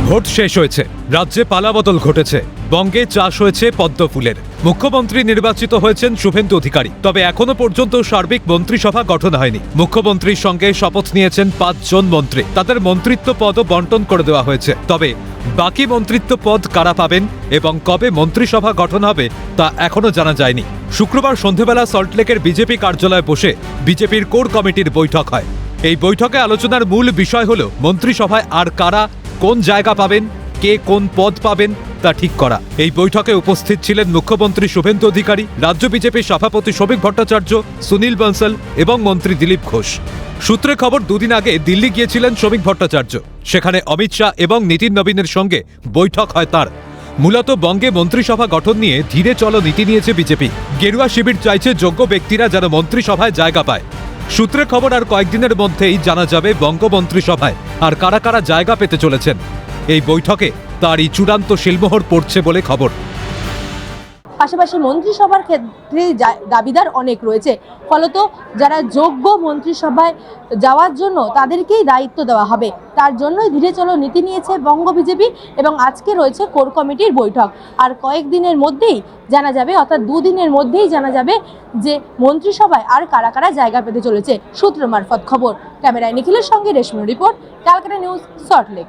Vote শেষ হয়েছে, রাজ্যে পালাবদল ঘটেছে, বঙ্গে চাষ হয়েছে পদ্ম ফুলের। মুখ্যমন্ত্রী নির্বাচিত হয়েছেন শুভেন্দু অধিকারী। তবে এখনো পর্যন্ত সার্বিক মন্ত্রিসভা গঠন হয়নি। মুখ্যমন্ত্রীর সঙ্গে শপথ নিয়েছেন 5 জন মন্ত্রী। তাদের মন্ত্রিত্ব পদও বন্টন করে দেওয়া হয়েছে। তবে বাকি মন্ত্রিত্ব পদ কারা পাবেন এবং কবে মন্ত্রিসভা গঠন হবে তা এখনো জানা যায়নি। শুক্রবার সন্ধেবেলা সল্টলেকের বিজেপি কার্যালয়ে বসে বিজেপির কোর কমিটির বৈঠক হয়। এই বৈঠকে আলোচনার মূল বিষয় হল মন্ত্রিসভায় আর কারা কোন জায়গা পাবেন, কে কোন পদ পাবেন তা ঠিক করা। এই বৈঠকে উপস্থিত ছিলেন মুখ্যমন্ত্রী শুভেন্দু অধিকারী, রাজ্য বিজেপির সভাপতি শ্রমিক ভট্টাচার্য, সুনীল বনসল এবং মন্ত্রী দিলীপ ঘোষ। সূত্রে খবর, দুদিন আগে দিল্লি গিয়েছিলেন শ্রমিক ভট্টাচার্য। সেখানে অমিত শাহ এবং নীতিন নবীনের সঙ্গে বৈঠক হয় তার। মূলত বঙ্গে মন্ত্রিসভা গঠন নিয়ে ধীরে চলো নীতি নিয়েছে বিজেপি। গেরুয়া শিবির চাইছে যোগ্য ব্যক্তিরা যেন মন্ত্রিসভায় জায়গা পায়। সূত্রে খবর, আর কয়েকদিনের মধ্যেই জানা যাবে বঙ্গ মন্ত্রিসভায় আর কারা কারা জায়গা পেতে চলেছেন। এই বৈঠকে তারই চূড়ান্ত শিলমোহর পড়ছে বলে খবর। পাশাপাশি মন্ত্রিসভার ক্ষেত্রে দাবিদার অনেক রয়েছে, ফলত যারা যোগ্য মন্ত্রিসভায় যাওয়ার জন্য তাদেরকেই দায়িত্ব দেওয়া হবে। তার জন্যই ধীরে চলো নীতি নিয়েছে বঙ্গ বিজেপি এবং আজকে রয়েছে কোর কমিটির বৈঠক। আর কয়েকদিনের মধ্যেই জানা যাবে, অর্থাৎ দুদিনের মধ্যেই জানা যাবে যে মন্ত্রিসভায় আর কারা কারা জায়গা পেতে চলেছে। সূত্র মারফত খবর। ক্যামেরায় নিখিলের সঙ্গে রেশমি রিপোর্ট, ক্যালকাটা নিউজ, সল্টলেক।